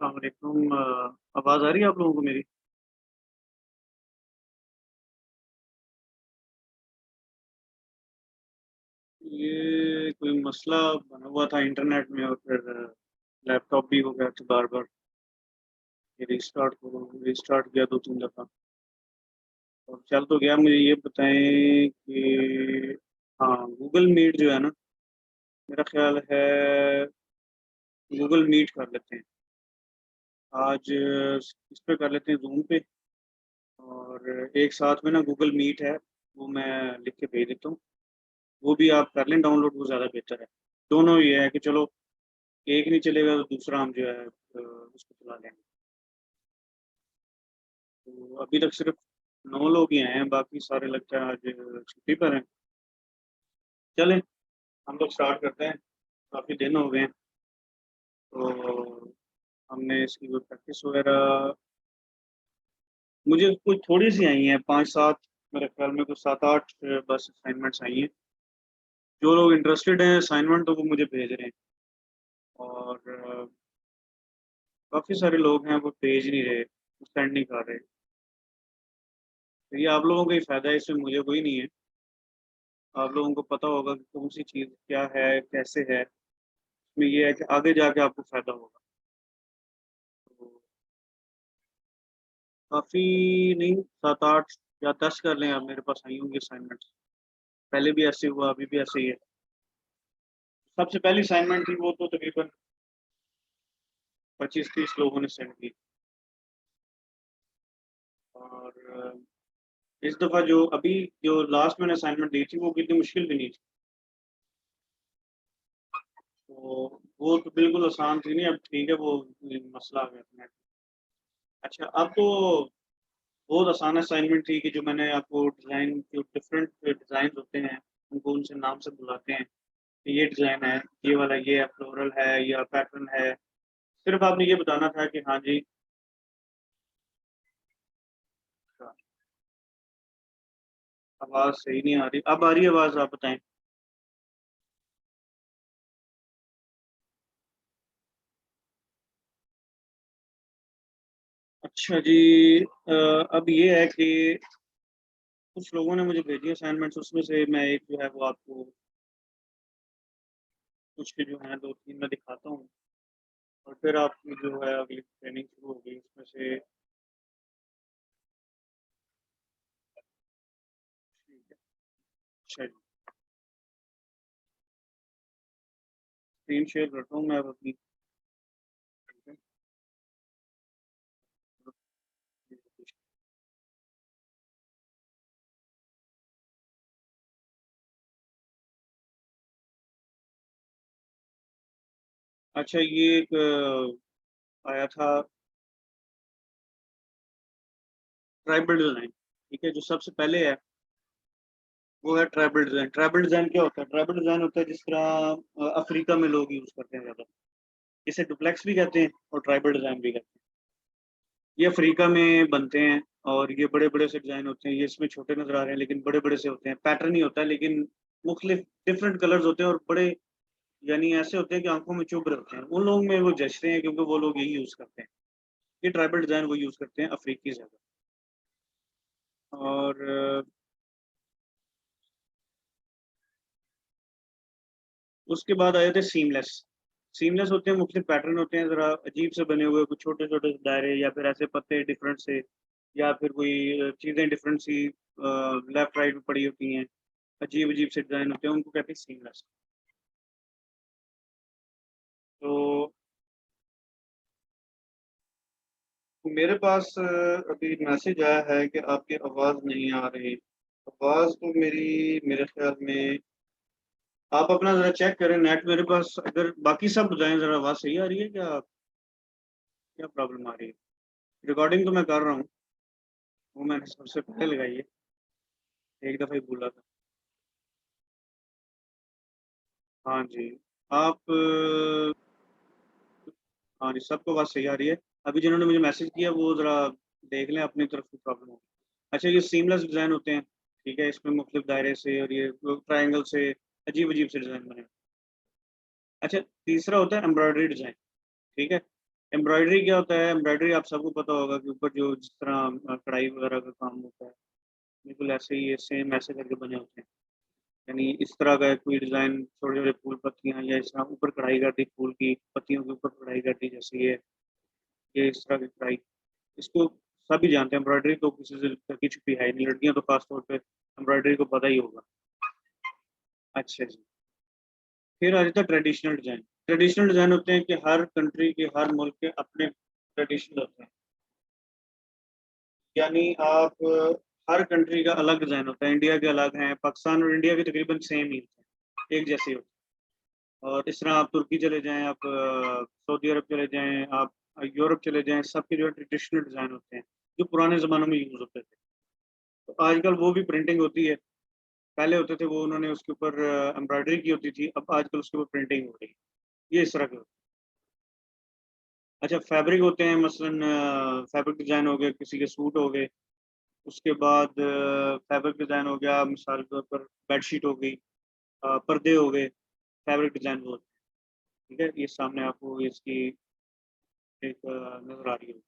अस्सलाम वालेकुम। आवाज़ आ रही है आप लोगों को मेरी? ये कोई मसला बना हुआ था इंटरनेट में, और फिर लैपटॉप भी हो गया था बार बार। ये रिस्टार्ट किया 2-3 दफ़ा और चल तो गया। मुझे ये बताएं कि हाँ, गूगल मीट जो है ना, मेरा ख्याल है गूगल मीट कर लेते हैं आज। इस पे कर लेते हैं, जूम पे। और एक साथ में ना गूगल मीट है, वो मैं लिख के भेज देता हूँ। वो भी आप कर लें डाउनलोड, वो ज़्यादा बेहतर है। दोनों ये है कि चलो, एक नहीं चलेगा तो दूसरा हम जो है उसको चला लेंगे। तो अभी तक सिर्फ 9 लोग ही आए हैं, बाकी सारे लगता है आज छुट्टी पर हैं। चलें, हम लोग स्टार्ट करते हैं। काफ़ी दिन हो गए हैं, तो हमने इसकी कोई प्रैक्टिस वगैरह, मुझे कुछ थोड़ी सी आई हैं, 5-7, मेरे ख्याल में कुछ 7-8 बस असाइनमेंट्स आई हैं। जो लोग इंटरेस्टेड हैं असाइनमेंट, तो वो मुझे भेज रहे हैं। और काफ़ी सारे लोग हैं वो भेज नहीं रहे, सेंड नहीं कर रहे। तो ये आप लोगों का ही फ़ायदा है, इसमें मुझे कोई नहीं है। आप लोगों को पता होगा कि कौन सी चीज़ क्या है, कैसे है। इसमें ये है कि आगे जाके आपको फ़ायदा होगा। तो काफ़ी नहीं, 7-8 या 10 कर लें आप, मेरे पास आई होंगी असाइनमेंट्स। पहले भी ऐसे हुआ, अभी भी ऐसे ही है। सबसे पहली असाइनमेंट थी, वो तो तकरीबन 25-30 लोगों ने सेंड की। और इस दफ़ा जो अभी, जो लास्ट मैंने असाइनमेंट दी थी, वो कितनी मुश्किल भी नहीं थी। तो वो तो बिल्कुल आसान थी नहीं, अब ठीक है, वो मसला आ गया अपने। अच्छा, अब तो बहुत आसान असाइनमेंट थी कि जो मैंने आपको डिज़ाइन, जो डिफरेंट डिज़ाइन होते हैं, उनको उनसे नाम से बुलाते हैं कि ये डिज़ाइन है, ये वाला ये है, फ्लोरल है या पैटर्न है। सिर्फ आपने ये बताना था कि हाँ जी। अच्छा, आवाज़ सही नहीं आ रही, अब आ रही है आवाज़, आप बताएं। अच्छा जी। अब ये है कि कुछ लोगों ने मुझे भेजी असाइनमेंट्स, उसमें से मैं एक जो है वो आपको कुछ के जो है 2-3 मैं दिखाता हूँ, और फिर आपकी जो है अगली ट्रेनिंग शुरू होगी उसमें से। ठीक है। अच्छा जी, स्क्रीन शेयर करता हूँ मैं अब अपनी। अच्छा, ये एक आया था ट्राइबल डिज़ाइन। ठीक है, जो सबसे पहले है वो है ट्राइबल डिज़ाइन। ट्राइबल डिज़ाइन क्या होता है? ट्राइबल डिज़ाइन होता है जिस तरह अफ्रीका में लोग यूज़ करते हैं ज़्यादा। इसे डुप्लेक्स भी कहते हैं और ट्राइबल डिज़ाइन भी कहते हैं। ये अफ्रीका में बनते हैं, और ये बड़े बड़े से डिज़ाइन होते हैं। ये इसमें छोटे नज़र आ रहे हैं, लेकिन बड़े बड़े से होते हैं। पैटर्न ही होता है, लेकिन मुख्तलिफ डिफरेंट कलर्स होते हैं, और बड़े, यानी ऐसे होते हैं कि आंखों में चुभ रहे होते हैं। उन लोगों में वो जचते हैं, क्योंकि वो लोग यही यूज़ करते हैं। ये ट्राइबल डिज़ाइन वो यूज़ करते हैं, अफ्रीकी ज़्यादा। और उसके बाद आए थे सीमलेस। सीमलेस होते हैं, मुख्तलिफ पैटर्न होते हैं, ज़रा अजीब से बने हुए, कुछ छोटे छोटे दायरे, या फिर ऐसे पत्ते डिफरेंट से, या फिर कोई चीज़ें डिफरेंट सी लेफ्ट राइट में पड़ी होती हैं। अजीब अजीब से डिज़ाइन होते हैं, उनको कहते हैं सीमलेस। तो मेरे पास अभी मैसेज आया है कि आपकी आवाज़ नहीं आ रही। आवाज़ तो मेरी, मेरे ख्याल में, आप अपना ज़रा चेक करें नेट। मेरे पास अगर बाकी सब बताएं, ज़रा आवाज़ सही आ रही है क्या? क्या प्रॉब्लम आ रही है? रिकॉर्डिंग तो मैं कर रहा हूँ, वो मैंने सबसे पहले लगाई है, एक दफ़ा ही बोला था। हाँ जी। आप हाँ जी, सबको बात सही आ रही है। अभी जिन्होंने मुझे मैसेज किया वो ज़रा देख लें अपनी तरफ से प्रॉब्लम होगी। अच्छा, ये सीमलेस डिज़ाइन होते हैं, ठीक है? इसमें मुख्तलिफ दायरे से और ये ट्रायंगल से अजीब-अजीब से डिज़ाइन बने। अच्छा, तीसरा होता है एम्ब्रॉयडरी डिज़ाइन, ठीक है? एम्ब्रॉयडरी क्या होता है? एम्ब्रॉयडरी आप सबको पता होगा कि ऊपर जो जिस तरह कढ़ाई वगैरह का काम होता है, बिल्कुल ऐसे ही ये सेम ऐसे करके बने होते हैं। यानी इस तरह का कोई डिज़ाइन, छोटे-छोटे फूल पत्तियाँ या इस तरह ऊपर कढ़ाई कर दी फूल की, पत्तियों के ऊपर कढ़ाई कर दी, जैसे ये इस तरह की कढ़ाई, इसको सभी जानते हैं। एम्ब्रॉयडरी तो किसी से ढकी छुपी है ही नहीं, लड़कियाँ तो खास तौर पे एम्ब्रॉयडरी को पता ही होगा। अच्छा जी। फिर आ जाता है ट्रेडिशनल डिज़ाइन। ट्रेडिशनल डिज़ाइन होते हैं कि हर कंट्री के, हर मुल्क के अपने ट्रेडिशन होते हैं। यानी आप हर कंट्री का अलग डिज़ाइन होता है, इंडिया के अलग हैं, पाकिस्तान और इंडिया के तकरीबन सेम ही होते हैं, एक जैसे ही होते हैं। और इस तरह आप तुर्की चले जाएँ, आप सऊदी अरब चले जाएँ, आप यूरोप चले जाएँ, सबके जो है ट्रेडिशनल डिज़ाइन होते हैं, जो पुराने ज़मानों में यूज़ होते थे। तो आजकल वो भी प्रिंटिंग होती है, पहले होते थे वो उन्होंने उसके ऊपर एम्ब्रॉयडरी की होती थी, अब आजकल उसके ऊपर प्रिंटिंग हो रही है। ये इस तरह के होते हैं। अच्छा, फैब्रिक होते हैं मसलन फैब्रिक डिज़ाइन हो गए, किसी के सूट हो गए, उसके बाद फैब्रिक डिज़ाइन हो गया, मिसाल के तौर पर बेडशीट हो गई, पर्दे हो गए, फैब्रिक डिज़ाइन वो होते हैं, ठीक है? ये सामने आपको इसकी एक नज़र आ रही होगी।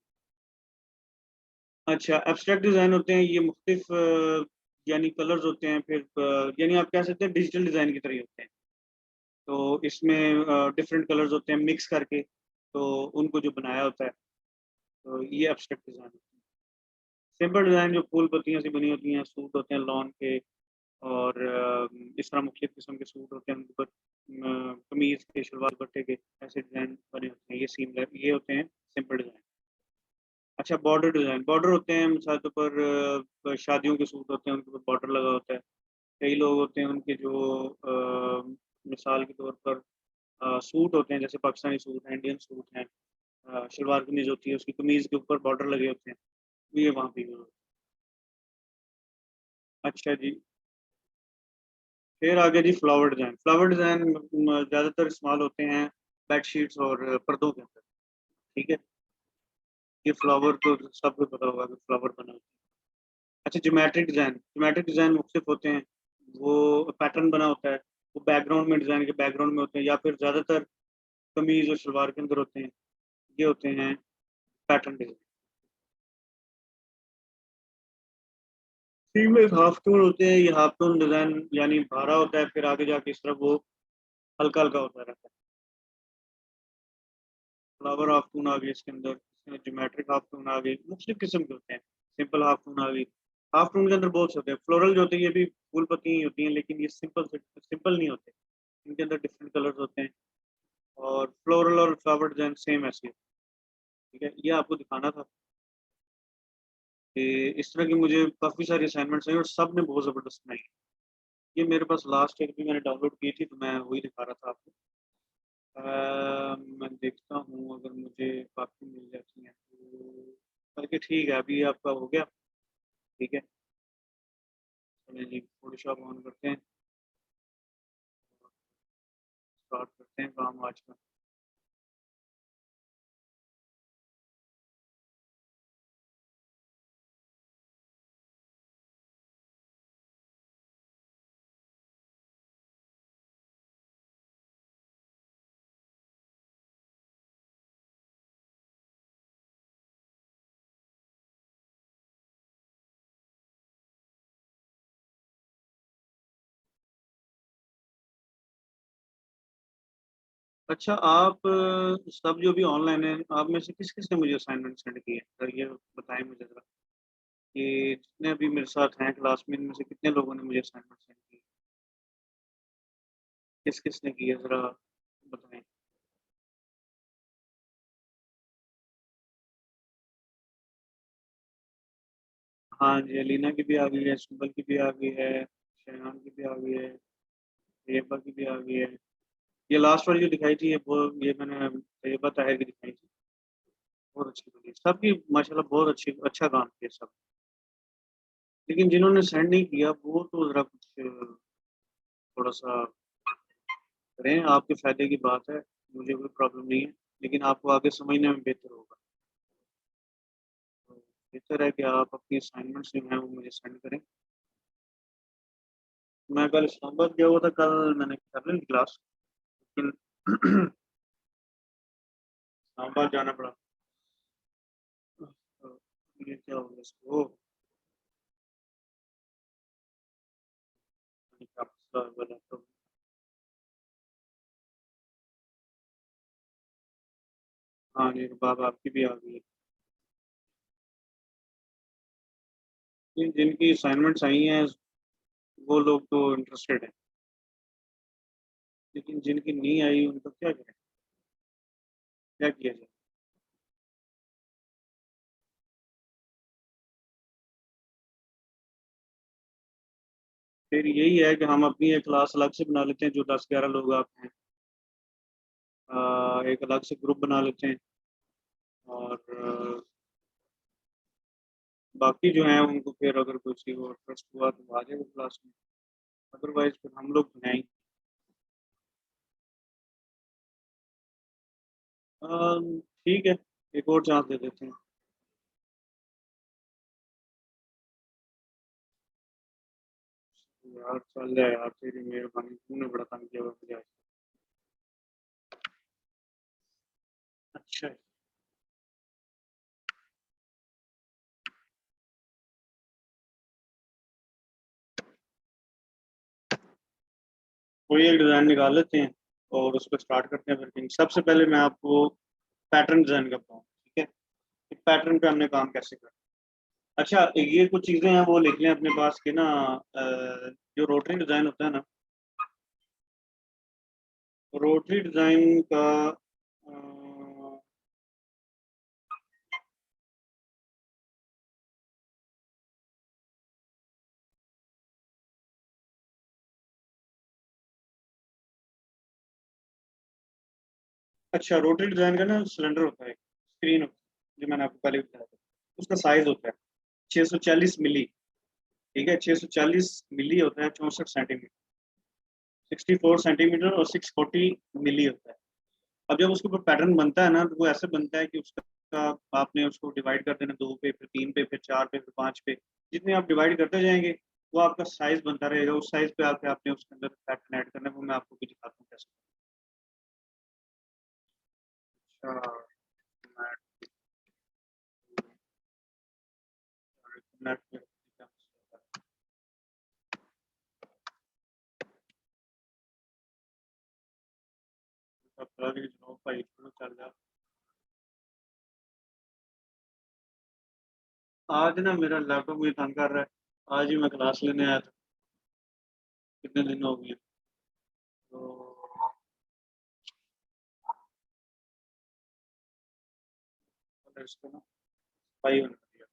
अच्छा, एब्स्ट्रैक्ट डिज़ाइन होते हैं, ये मुख्तलिफ यानी कलर्स होते हैं, फिर यानी आप कह सकते हैं डिजिटल डिज़ाइन की तरह ही होते हैं। तो इसमें डिफरेंट कलर्स होते हैं मिक्स करके, तो उनको जो बनाया होता है, तो ये एब्स्ट्रैक्ट डिज़ाइन होता है। सिंपल डिज़ाइन जो फूल पत्तियों से बनी होती हैं, सूट होते हैं लॉन के, और इस तरह मुख्तलिफ किस्म के सूट होते हैं, उनके ऊपर कमीज़ के, शलवार दुपट्टे के ऐसे डिज़ाइन बने होते हैं, ये होते हैं सिंपल डिज़ाइन। अच्छा, बॉर्डर डिज़ाइन, बॉर्डर होते हैं मिसाल के ऊपर शादियों के सूट होते हैं, उनके ऊपर बॉर्डर लगा होता है। कई लोग होते हैं उनके जो मिसाल के तौर पर सूट होते हैं, जैसे पाकिस्तानी सूट हैं, इंडियन सूट हैं, शलवार कमीज़ होती है, उसकी कमीज़ के ऊपर बॉर्डर लगे होते हैं, ये वहाँ पे यूज़ होते हैं। अच्छा जी, फिर आ गया जी फ्लावर डिज़ाइन। फ्लावर डिज़ाइन ज़्यादातर इस्तेमाल होते हैं बेडशीट्स और पर्दों के अंदर, ठीक है? ये फ्लावर तो सबको पता होगा कि फ्लावर बना होता है। अच्छा, ज्योमेट्रिक डिज़ाइन मुख्तलिफ होते हैं, वो पैटर्न बना होता है, वो बैकग्राउंड में, डिज़ाइन के बैकग्राउंड में होते हैं, या फिर ज़्यादातर कमीज़ और शलवार के अंदर होते हैं, ये होते हैं pattern design. Sleeveless half tone होते हैं, ये हाफ टोन डिज़ाइन यानी भारा होता है, फिर आगे जाके इस तरफ वो हल्का-हल्का होता रहता है। फ्लावर हाफ टोन आ गई इसके अंदर, इसमें ज्योमेट्रिक हाफ टोन आ गई, मुख्तलिफ किस्म के होते हैं। सिंपल हाफ टोन आ गई। हाफ टोन के अंदर बहुत से होते हैं। फ्लोरल जो होते हैं ये भी फूल पत्तियाँ ही होती हैं, लेकिन ये सिंपल नहीं होते। इनके अंदर डिफरेंट कलर्स होते हैं, और फ्लोरल और फ्लावर डिज़ाइन सेम ऐसे ही होते हैं, ठीक है? ये आपको दिखाना था कि इस तरह की मुझे काफ़ी सारी असाइनमेंट्स आई और सब ने बहुत ज़बरदस्त बनाई है। ये मेरे पास लास्ट एक भी मैंने डाउनलोड की थी, तो मैं वही दिखा रहा था आपको। मैं देखता हूँ अगर मुझे बाकी मिल जाती हैं तो, बल्कि ठीक है, अभी आपका हो गया, ठीक है? चलिए जी, फ़ोटोशॉप ऑन करते हैं, स्टार्ट करते हैं काम आज का। अच्छा, आप सब जो भी ऑनलाइन हैं, आप में से किस-किस ने मुझे असाइनमेंट सेंड किए हैं? ज़रा ये बताएँ मुझे ज़रा, कि जितने अभी मेरे साथ हैं क्लास में, इनमें से कितने लोगों ने मुझे असाइनमेंट सेंड की? किस-किस ने की है ज़रा बताएँ? हाँ जी, अलीना की भी आ गई है, सुंबल की भी आ गई है, शेहान की भी आ गई है, तैयबा की भी आ गई है। ये लास्ट वाली जो दिखाई थी, ये मैंने तैयबा ताहिर की दिखाई थी, बहुत अच्छी बनी है। सबकी माशाल्लाह बहुत अच्छा काम किया सब। लेकिन जिन्होंने सेंड नहीं किया, वो तो ज़रा कुछ थोड़ा-सा करें, आपके फ़ायदे की बात है, मुझे कोई प्रॉब्लम नहीं है, लेकिन आपको आगे समझने में बेहतर होगा। बेहतर है कि आप अपनी असाइनमेंट्स जो हैं वो मुझे सेंड करें। मैं कल इस्लामाबाद गया हुआ था, कल मैंने कर ली क्लास, लेकिन इस्लामाबाद जाना पड़ा। तो ये क्या हो गया इसको, क्या मसला हुआ लैपटॉप। हाँ नहीं, बाब आपकी भी आ गई है। जिनकी असाइनमेंट्स आई हैं वो लोग तो इंटरेस्टेड हैं, लेकिन जिनकी नहीं आई उनको क्या करें, क्या किया जाए। फिर यही है कि हम अपनी एक क्लास अलग से बना लेते हैं, जो 10-11 लोग आप हैं। एक अलग से ग्रुप बना लेते हैं, और बाकी जो हैं उनको फिर अगर कुछ वो इंटरेस्ट हुआ तो आ जाएगा क्लास में, अदरवाइज फिर हम लोग बनाएंगे। ठीक है, एक और चांस दे देते हैं। यार चल जाए यार, तेरी मेहरबानी, तूने बड़ा तंग किया हुआ मुझे आज। अच्छा है। कोई एक डिज़ाइन निकाल लेते हैं और उस पर स्टार्ट करते हैं वर्किंग। सबसे पहले मैं आपको पैटर्न डिज़ाइन करता हूँ, ठीक है, कि पैटर्न पे हमने काम कैसे करना है। अच्छा, ये कुछ चीज़ें हैं वो लिख लें अपने पास के ना, जो रोटरी डिज़ाइन होता है ना, रोटरी डिज़ाइन का अ, अच्छा, रोटरी डिज़ाइन का ना सिलेंडर होता है, स्क्रीन होता है, जो मैंने आपको पहले बताया था, उसका साइज होता है 640 मिली। ठीक है, 640 मिली होता है, 64 सेंटीमीटर, 64 सेंटीमीटर और 640 मिली होता है। अब जब उसके ऊपर पैटर्न बनता है ना, तो वो ऐसे बनता है कि उसका आपने उसको डिवाइड कर देना, दो पे, फिर तीन पे, फिर चार पे, फिर पांच पे। जितने आप डिवाइड करते जाएंगे वो आपका साइज बनता रहेगा, उस साइज पे आके आपने उसके अंदर पैटर्न ऐड करना है, वो मैं आपको भी दिखाता हूँ कैसे। अच्छा, नेट पे भाई थोड़ा चल रहा। आज ना मेरा लैपटॉप मुझे तंग कर रहा है, आज ही मैं क्लास लेने आया था, कितने दिन हो गए। तो मैंने इसको ना सफाई होने दिया।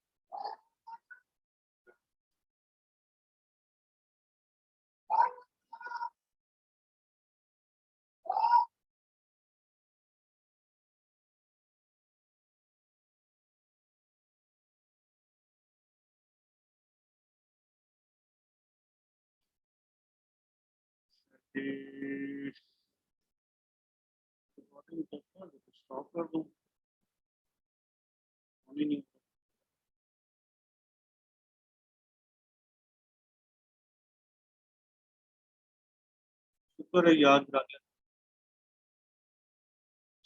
स्टॉप कर दूँ, नहीं। शुक्र है याद करा दिया।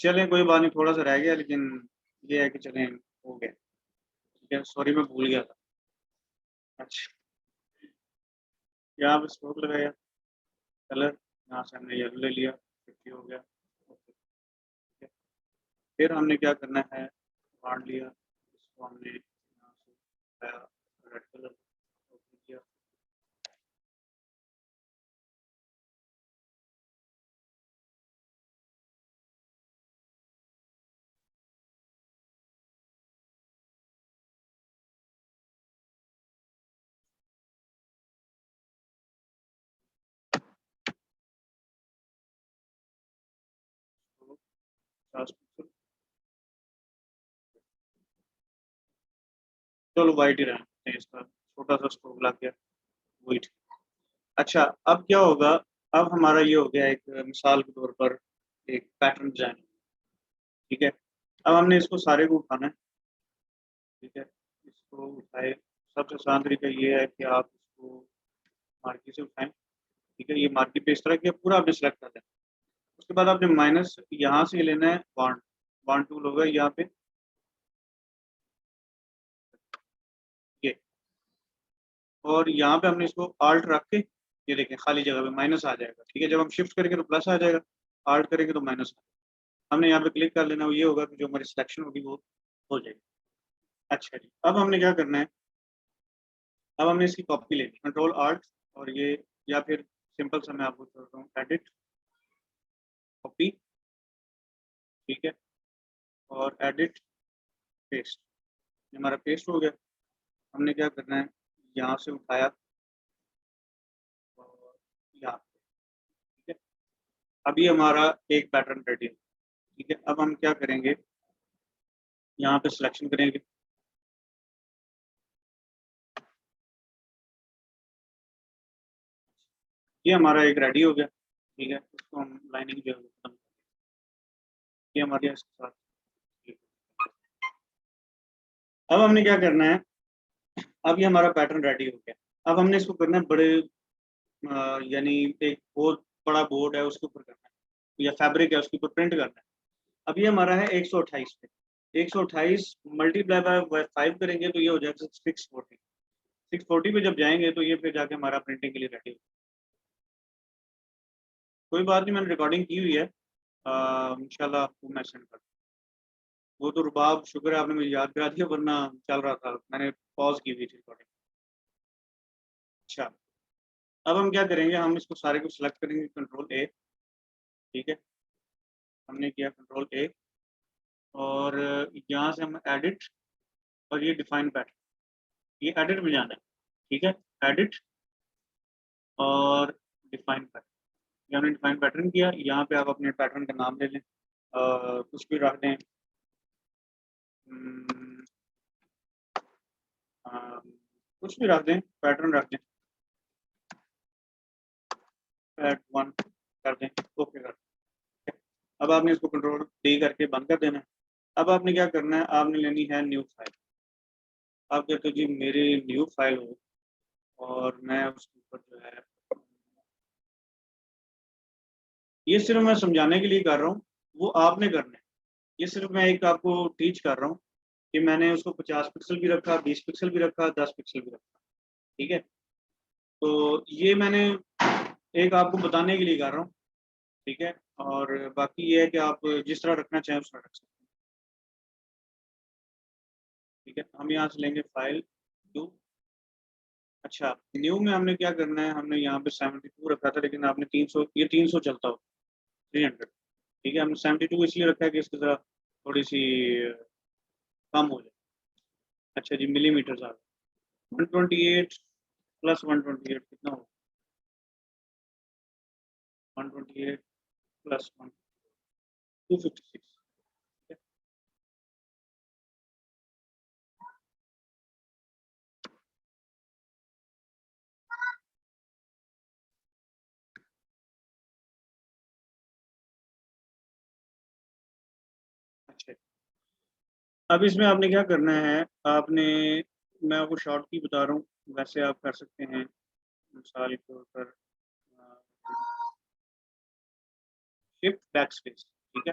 चलें कोई बात नहीं, थोड़ा सा रह गया, लेकिन ये है कि चलें, हो गया। ठीक है, सॉरी मैं भूल गया था। अच्छा, यहाँ पे स्ट्रोक लगाया, कलर यहाँ से हमने येलो ले लिया, 50 हो गया। ओके, ठीक है। फिर हमने क्या करना है, बांट लिया इसको, हमने यहाँ से रेड कलर किया। तो 50 पिक्सल, चलो वाइट ही रहना है, इसका छोटा सा स्ट्रोक लग गया, वही ठीक। अच्छा, अब क्या होगा, अब हमारा ये हो गया एक मिसाल के तौर पर एक पैटर्न डिजाइन, ठीक है। अब हमने इसको सारे को उठाना है, ठीक है, इसको उठाए, सबसे आसान तरीका ये है कि आप इसको मार्की से उठाएं। ठीक है, ये मार्की पे इस तरह किया, पूरा आपने सेलेक्ट कर देना। उसके बाद आपने माइनस यहाँ से लेना है बॉन्ड, बॉन्ड टूल होगा यहाँ पे ये, और यहाँ पे हमने इसको आल्ट रख के, ये देखें खाली जगह पे माइनस आ जाएगा। ठीक है, जब हम शिफ्ट करेंगे तो प्लस आ जाएगा, आल्ट करेंगे तो माइनस आ जाएगा। हमने यहाँ पे क्लिक कर लेना, ये होगा कि जो हमारी सिलेक्शन होगी वो हो जाएगी। अच्छा जी, अब हमने क्या करना है, अब हमने इसकी कॉपी लेनी, कंट्रोल आल्ट और ये, या फिर सिंपल सा मैं आपको करता हूँ एडिट कॉपी, ठीक है, और एडिट पेस्ट, हमारा पेस्ट हो गया। हमने क्या करना है, यहाँ से उठाया और यहाँ पे, ठीक है, अभी हमारा एक पैटर्न रेडी है। ठीक है, अब हम क्या करेंगे, यहाँ पे सिलेक्शन करेंगे, ये हमारा एक रेडी हो गया। ठीक है, उसको हम लाइनिंग जो है वो खत्म, ये हमारे इसके साथ। अब हमने क्या करना है, अब ये हमारा पैटर्न रेडी हो गया। अब हमने इसको करना है बड़े, यानी एक बहुत बड़ा बोर्ड है उसके ऊपर करना है, या फैब्रिक है उसके ऊपर प्रिंट करना है। अब ये हमारा है 128 पे, 128 मल्टीप्लाई बाय 5 करेंगे तो ये हो जाएगा 640। 640 पे जब जाएंगे तो ये फिर जाके हमारा प्रिंटिंग के लिए रेडी हो। कोई बात नहीं, मैंने रिकॉर्डिंग की हुई है, इंशाल्लाह आपको मैं सेंड कर, वो तो रुबाब शुक्र है आपने मुझे याद करा दिया, वरना चल रहा था, मैंने पॉज की हुई थी रिकॉर्डिंग। अच्छा, अब हम क्या करेंगे, हम इसको सारे को सिलेक्ट करेंगे, कंट्रोल ए, ठीक है, हमने किया कंट्रोल ए, और यहाँ से हम एडिट, और ये डिफाइन पैटर्न, ये एडिट में जाना है। ठीक है, एडिट और डिफाइन पैटर्न, ये हमने डिफाइन पैटर्न किया। यहाँ पे आप अपने पैटर्न का नाम ले लें, कुछ भी रख दें, हम्म, कुछ भी रख दें, पैटर्न रख दें, एड वन कर दें, ओके कर दें। अब आपने इसको कंट्रोल डी करके बंद कर देना है। अब आपने क्या करना है, आपने लेनी है न्यू फाइल। आप कहते हो जी मेरी न्यू फाइल हो, और मैं उसके ऊपर जो है, ये सिर्फ मैं समझाने के लिए कर रहा हूँ, वो आपने करना है। ये सिर्फ मैं एक आपको टीच कर रहा हूँ कि मैंने उसको 50 पिक्सल भी रखा, 20 पिक्सल भी रखा, 10 पिक्सल भी रखा। ठीक है, तो ये मैंने एक आपको बताने के लिए कर रहा हूँ। ठीक है, और बाकी ये है कि आप जिस तरह रखना चाहें उस तरह रख सकते हैं। ठीक है, हम यहाँ से लेंगे फाइल न्यू। अच्छा, न्यू में हमने क्या करना है, हमने यहाँ पे 72 रखा था, लेकिन आपने 300, ये 300 चलता हो, 300। ठीक है, हमने 72 इसलिए रखा है कि इसकी तरह थोड़ी सी कम हो जाए। अच्छा जी, मिलीमीटर आ गया, 128 प्लस 128 कितना हो, 128 प्लस 1, 256। अच्छा, अब इसमें आपने क्या करना है, आपने, मैं आपको शॉर्ट की बता रहा हूँ, वैसे आप कर सकते हैं, मिसाल के तौर पर शिफ्ट बैक स्पेस। ठीक है,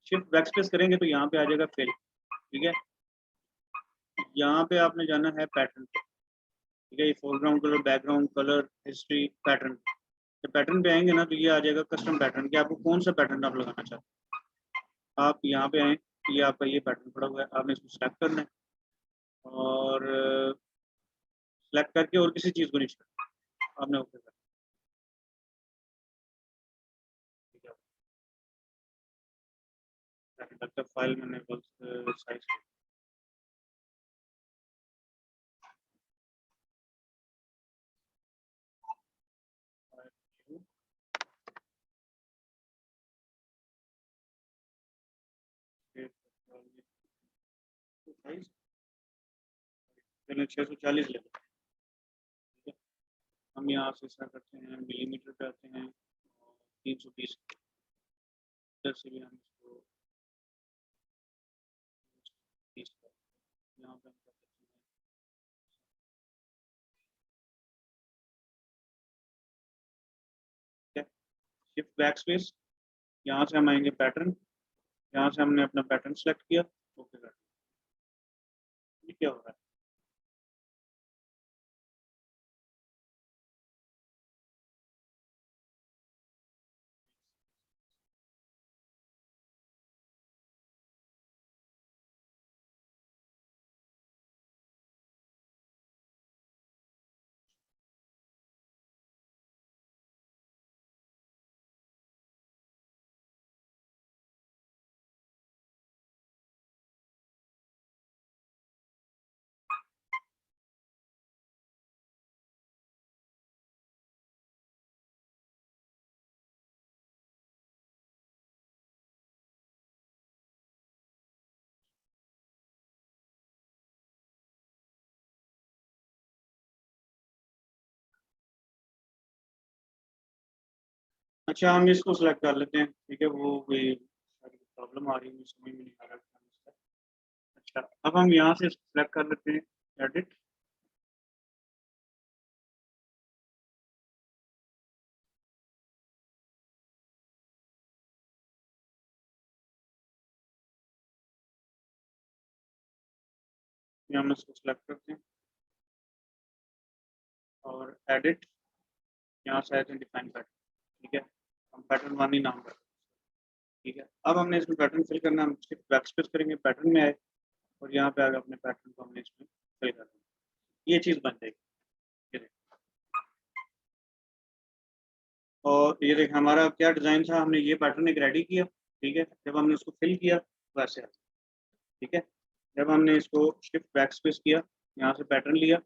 शिफ्ट बैक स्पेस करेंगे तो यहाँ पे आ जाएगा फिल। ठीक है, यहाँ पे आपने जाना है पैटर्न पे। ठीक है, ये foreground colour, background colour, history, pattern. जब पैटर्न पे आएंगे ना तो ये आ जाएगा कस्टम पैटर्न, कि आपको कौन सा पैटर्न आप लगाना चाहते हैं। आप यहाँ पे आए, ये आपका ये पैटर्न पड़ा हुआ है, आपने इसको सेलेक्ट करना है, और सेलेक्ट करके और किसी चीज़ को नहीं छेड़ना, आपने ओके करना है। लगता फाइल मैंने बहुत साइज, चलिए 640 ले लो। ठीक है, हम यहाँ से ऐसा करते हैं, मिलीमीटर पे आते हैं, और 320 इधर से भी हम इसको 30 यहाँ पे हम कर सकते हैं शिफ्ट बैक स्पेस, यहाँ से हम आएंगे पैटर्न, यहाँ से हमने अपना पैटर्न सेलेक्ट किया, ओके कर दिया। ये क्या हो रहा है? अच्छा, हम इसको सेलेक्ट कर लेते हैं, ठीक है। वो कोई प्रॉब्लम आ रही है, मुझे समझ में नहीं आ रहा। अच्छा, अब हम यहाँ से सेलेक्ट कर लेते हैं एडिट, यहाँ हम इसको सेलेक्ट करते हैं और एडिट, यहाँ से आते हैं डिफाइन पैटर्न, ठीक है। हम पैटर्न 1 ही नाम रखते हैं, ठीक है। अब हमने इसमें पैटर्न फिल करना है, हम सिर्फ बैकस्पेस करेंगे, पैटर्न में आए और यहाँ पे आगे अपने पैटर्न को हमने इसमें फिल करना है, ये चीज़ बन जाएगी। ये देखिए, और ये देखिए हमारा क्या डिज़ाइन था, हमने ये पैटर्न एक रेडी किया, ठीक है। जब हमने उसको फिल किया वैसे, ठीक है। जब हमने इसको शिफ्ट बैक स्पेस किया, यहाँ से पैटर्न लिया,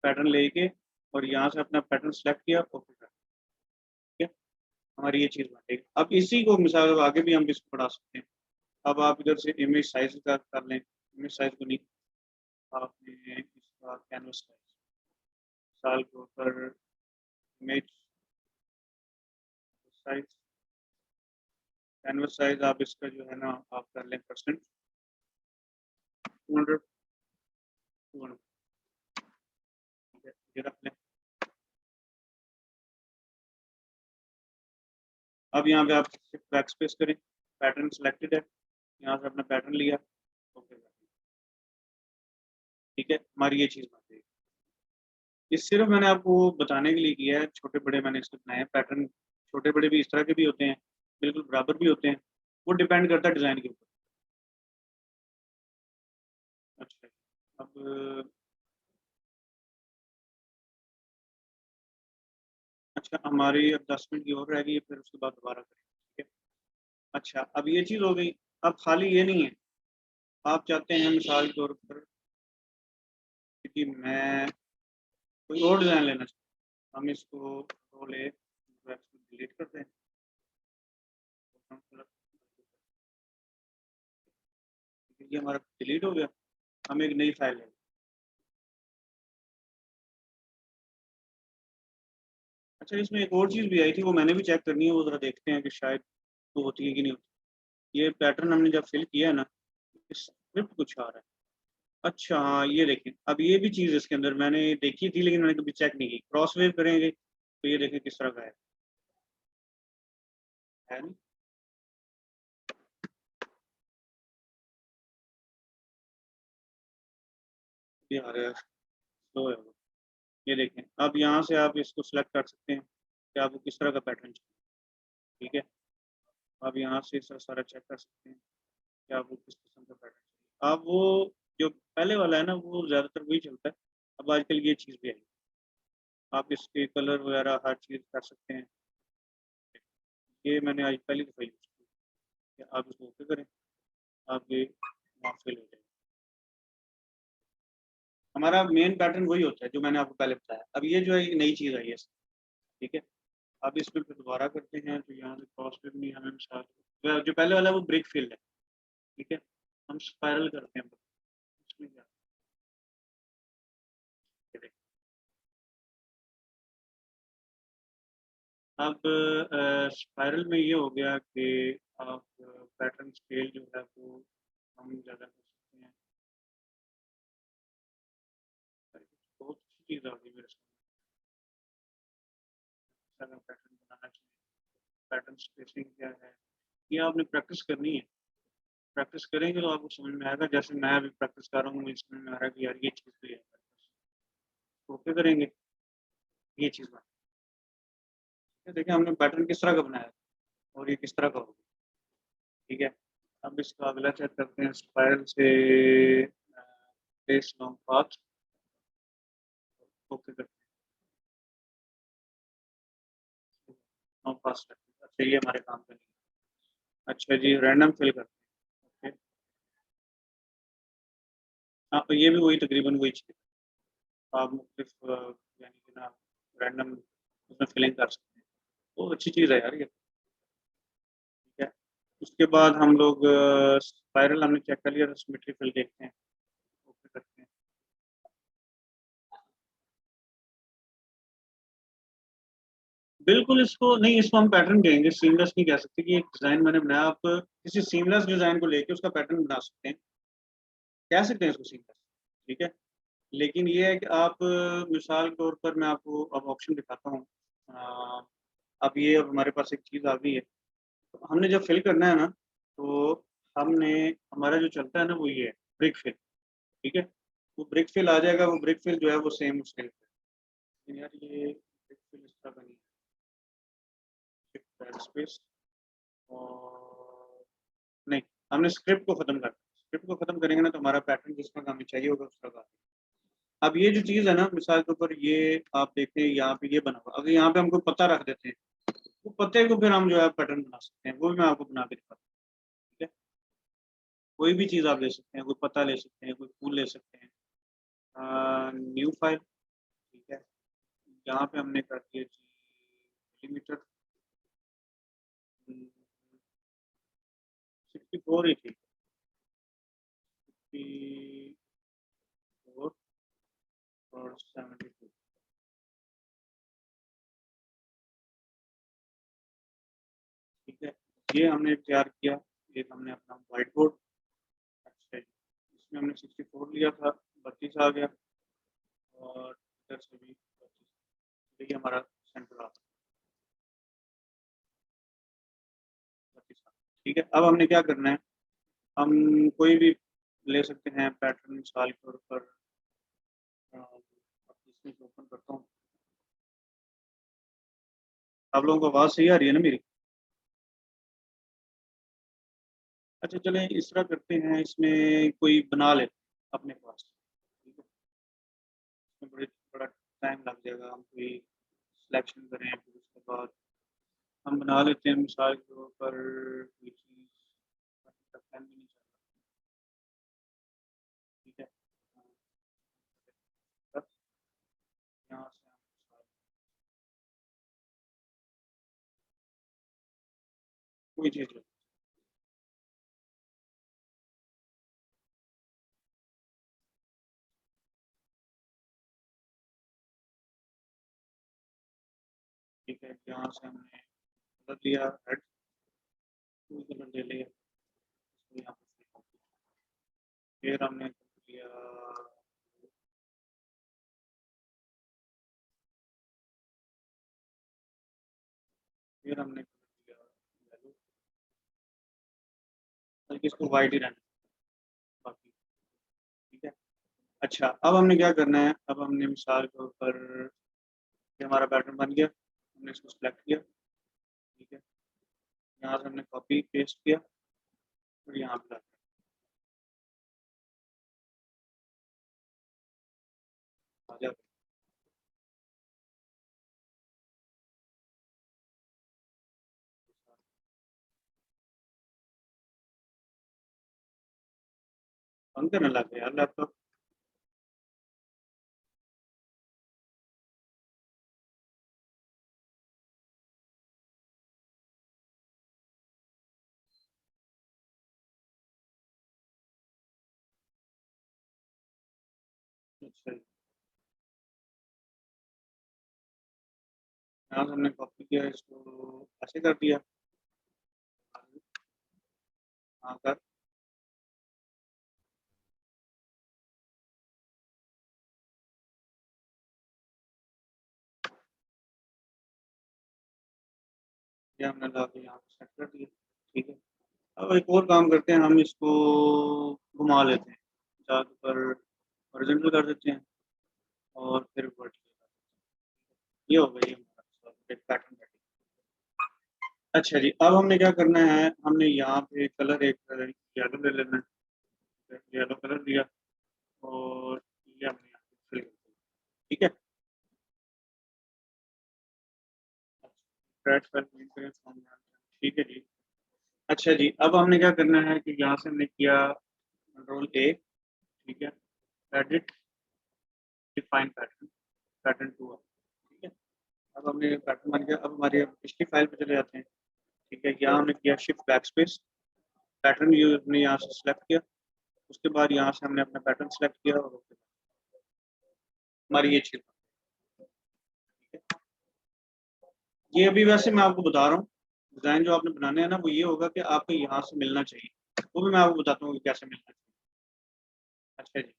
पैटर्न लेके और यहाँ से अपना पैटर्न सेलेक्ट किया, ओके कर, ठीक है। हमारी ये चीज़ बन गई। अब इसी को मिसाल आगे भी हम इसको बढ़ा सकते हैं। अब आप इधर से इमेज साइज का कर लें, इमेज साइज को नहीं, आपने इसका कैनवस साल के ऊपर इमेज साइज, कैनवस साइज आप इसका जो है ना आप कर लें परसेंट 200, 200, ठीक है, ये रख लें। अब यहाँ पे आप बैक स्पेस करें, पैटर्न सेलेक्टेड है, यहाँ से अपना पैटर्न लिया, ओके, ठीक है। हमारी ये चीज़ बन गई। ये सिर्फ मैंने आपको बताने के लिए किया है, छोटे बड़े मैंने इसके बनाए हैं पैटर्न, छोटे बड़े भी इस तरह के भी होते हैं, बिल्कुल बराबर भी होते हैं, वो डिपेंड करता है डिज़ाइन के ऊपर। अच्छा, अब अच्छा, हमारी अब 10 मिनट की और रह गई है, फिर उसके बाद दोबारा करेंगे, ठीक है। अच्छा, अब ये चीज़ हो गई। अब खाली ये नहीं है, आप चाहते हैं मिसाल के तौर पर कि मैं कोई और डिज़ाइन लेना चाहता हूँ, हम इसको रोले डिलीट करते हैं, ये हमारा डिलीट हो गया। हम एक नई फाइल लेंगे। अच्छा, इसमें एक और चीज़ भी आई थी, वो मैंने भी चेक करनी है, वो ज़रा देखते हैं कि शायद वो होती है कि नहीं होती। ये पैटर्न हमने जब फिल किया है ना, स्क्रिप्ट कुछ आ रहा है। अच्छा हाँ, ये देखें, अब ये भी चीज़ इसके अंदर मैंने देखी थी लेकिन मैंने कभी चेक नहीं की, क्रॉस वेव करेंगे तो ये देखें किस तरह का है नहीं? ये आ रहा है, स्लो है वो। ये देखें, अब यहाँ से आप इसको सिलेक्ट कर सकते हैं कि आपको किस तरह का पैटर्न चाहिए, ठीक है। आप यहाँ से सारा चेक कर सकते हैं कि आपको किस किस्म का पैटर्न चाहिए। अब वो जो पहले वाला है ना, वो ज़्यादातर वही चलता है। अब आजकल ये चीज़ भी आई, आप इसके कलर वगैरह हर चीज़ कर सकते हैं। ये मैंने आज पहली दफ़ा यूज़ किया, आप इसको ओके करें, आप ये वहाँ फिल हो जाएगा। हमारा मेन पैटर्न वही होता है जो मैंने आपको पहले बताया। अब ये जो है एक नई चीज़ आई है, ठीक है। अब इसमें फिर दोबारा करते हैं, तो यहाँ से क्रॉस फिल नहीं, हमें मिसाल जो पहले वाला है वो ब्रिक फिल है, ठीक है। हम स्पाइरल करते हैं, इसमें क्या, ये देखिए। अब स्पाइरल में ये हो गया कि आप पैटर्न स्केल जो है वो हम ज़्यादा कर सकते हैं। बहुत अच्छी चीज़ आ गई मेरे सामने, पैटर्न बनाना चाहिए। पैटर्न स्पेसिंग क्या है, ये आपने प्रैक्टिस करनी है। प्रैक्टिस करेंगे तो आपको समझ में आएगा। जैसे मैं अभी प्रैक्टिस कर रहा हूँ, मुझे समझ में आ रहा है कि यार ये चीज़ भी है, ओके करेंगे ये चीज़ बना। देखिए हमने पैटर्न किस तरह का बनाया और ये किस तरह का होगा। ठीक है, अब इसका अगला चेक करते हैं। स्पाइरल से बेस लॉन्ग पाथ, ओके करते हैं। लॉन्ग पाथ, अच्छा ये हमारे काम का नहीं है। अच्छा जी, रैंडम फिल करते हैं। ओके, हाँ तो ये भी वही तकरीबन वही चीज़ है। आप मुख्तलिफ यानी कि ना रैंडम उसमें फिलिंग कर सकते हैं, तो अच्छी चीज़ है यार ये। ठीक है, उसके बाद हम लोग स्पाइरल हमने चेक कर लिया, तो सिमेट्री फिल देखते हैं, ओके करते हैं। बिल्कुल, इसको नहीं, इसको हम पैटर्न कहेंगे, सीमलेस नहीं कह सकते कि एक डिजाइन मैंने बनाया। आप किसी सीमलेस डिजाइन को लेके उसका पैटर्न बना सकते हैं, कह सकते हैं इसको सीमलेस। ठीक है, लेकिन ये है कि आप मिसाल के तौर पर मैं आपको अब ऑप्शन दिखाता हूँ। अ, अब ये अब हमारे पास एक चीज़ आ गई है, तो हमने जब फिल करना है ना, तो हमने हमारा जो चलता है ना वो ये है ब्रिक फिल। ठीक है, वो ब्रिक फिल आ जाएगा, वो ब्रिक फिल जो है वो सेम उसके, लेकिन यार ये ब्रिक फिल इस तरह का नहीं है। स्पेस और नहीं, हमने स्क्रिप्ट को खत्म कर, स्क्रिप्ट को खत्म करेंगे ना तो हमारा पैटर्न जिस तरह का हमें चाहिए होगा उस तरह का। अब ये जो चीज़ है ना, मिसाल के ऊपर ये आप देखते हैं यहाँ पे ये बना हुआ, अगर यहाँ पे हम कोई पत्ता रख देते हैं, वो पत्ते को फिर हम जो है पैटर्न बना सकते हैं, वो भी मैं आपको बना के दिखाता हूँ। ठीक है, कोई भी चीज़ आप ले सकते हैं, कोई पत्ता ले सकते हैं, कोई फूल ले सकते हैं। न्यू फाइल, ठीक है, यहाँ पे हमने कर दिया जी मिलीमीटर 64 ही थी, 64 और 72। ठीक है, ये हमने तैयार किया। एक हमने अपना व्हाइट बोर्ड, अच्छा इसमें हमने 64 लिया था, 32 आ गया, और इधर से भी 32, ये हमारा सेंटर आ 32। ठीक है, अब हमने क्या करना है, हम कोई भी ले सकते हैं पैटर्न, मिसाल के तौर पर इसमें ओपन करता हूँ। आप लोगों को आवाज़ सही आ रही है ना मेरी? अच्छा चलें इस तरह करते हैं, इसमें कोई बना लेते हैं अपने पास। ठीक है, इसमें बड़ा टाइम लग जाएगा, हम कोई सिलेक्शन करें, फिर उसके बाद हम बना लेते हैं। मिसाल के तौर पर कोई चीज़ टाइम भी नहीं चल रहा। ठीक है, तब यहाँ से हम कोई चीज़ ले, ठीक है, यहाँ से हमने कलर लिया रेड, कोई कलर ले लिया, इसको यहाँ पे फिर हमने लिया, फिर हमने लिया येलो, बल्कि इसको वाइट ही रहना बाकी। ठीक है, अच्छा अब हमने क्या करना है, अब हमने मिसाल के ऊपर ये हमारा पैटर्न बन गया, हमने इसको सिलेक्ट किया। ठीक है, यहाँ से हमने कॉपी पेस्ट किया और यहाँ पे आ जाए। बंद करने लग गया यार लैपटॉप। अच्छा, यहाँ से हमने कॉपी किया, इसको ऐसे कर दिया, हाँ कर, ये हमने ला के यहाँ पे सेट कर दिया। ठीक है, अब एक और काम करते हैं, हम इसको घुमा लेते हैं, ज़्यादातर हॉरिजॉन्टल कर देते हैं और फिर वर्टिकल कर देते हैं। ये हो गई हमारा एक पैटर्न रेडी। अच्छा जी, अब हमने क्या करना है, हमने यहाँ पे कलर एक येलो ले लेना है, येलो कलर लिया और ये हमने यहाँ पे fill कर दिया। ठीक है, ठीक है जी। अच्छा जी, अब हमने क्या करना है कि यहाँ से हमने किया कंट्रोल ए, ठीक है, edit define pattern, pattern two, ठीक है। अब हमने पैटर्न बन गया, अब हमारे पिछली फाइल पे चले जाते हैं। ठीक है, यहाँ हमने किया shift back space, pattern view हमने यहाँ से सिलेक्ट किया, उसके बाद यहाँ से हमने अपना पैटर्न सेलेक्ट किया और हमारी ये चीज, ठीक है। ये अभी वैसे मैं आपको बता रहा हूँ, डिजाइन जो आपने बनाने हैं ना, वो ये होगा कि आपको यहाँ से मिलना चाहिए, वो भी मैं आपको बताता हूँ कि कैसे मिलना चाहिए। अच्छा जी,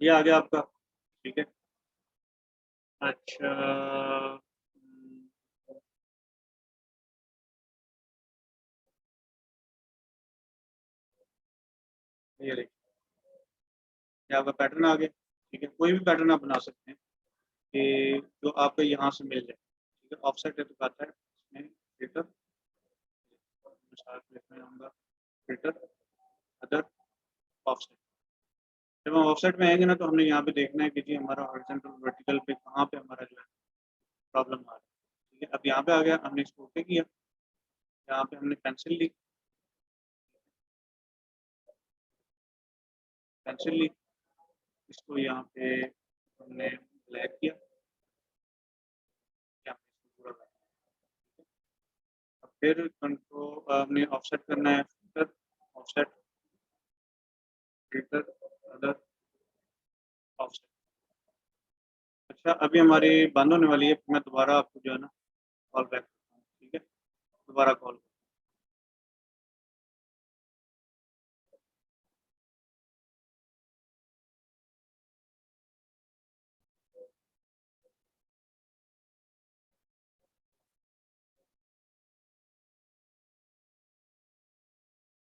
ये आ गया आपका, ठीक है। अच्छा, ये देखिए, ये आपका पैटर्न आ गया। ठीक है, कोई भी पैटर्न आप बना सकते हैं कि जो आपको यहाँ से मिल जाए। ठीक है, ऑफसेट है तो आता है इसमें फिल्टर, लिखने आऊँगा फिल्टर अदर ऑफसेट। जब हम ऑफसेट में आएंगे ना, तो हमने यहाँ पे देखना है कि जी हमारा हॉरिजॉन्टल वर्टिकल पे कहाँ पे हमारा जो है प्रॉब्लम आ रहा है। ठीक है, अब यहाँ पे आ गया, हमने इसको ओके किया, यहाँ पे हमने पेंसिल ली, पेंसिल ली, इसको यहाँ पे हमने ब्लैक किया, यहाँ पे इसको पूरा black किया। अब फिर कंट्रोल हमने ऑफसेट करना है, filter offset, filter other offset. अच्छा, अभी हमारी बंद होने वाली है, मैं दोबारा आपको जो है ना कॉल बैक करता हूँ। ठीक है, दोबारा कॉल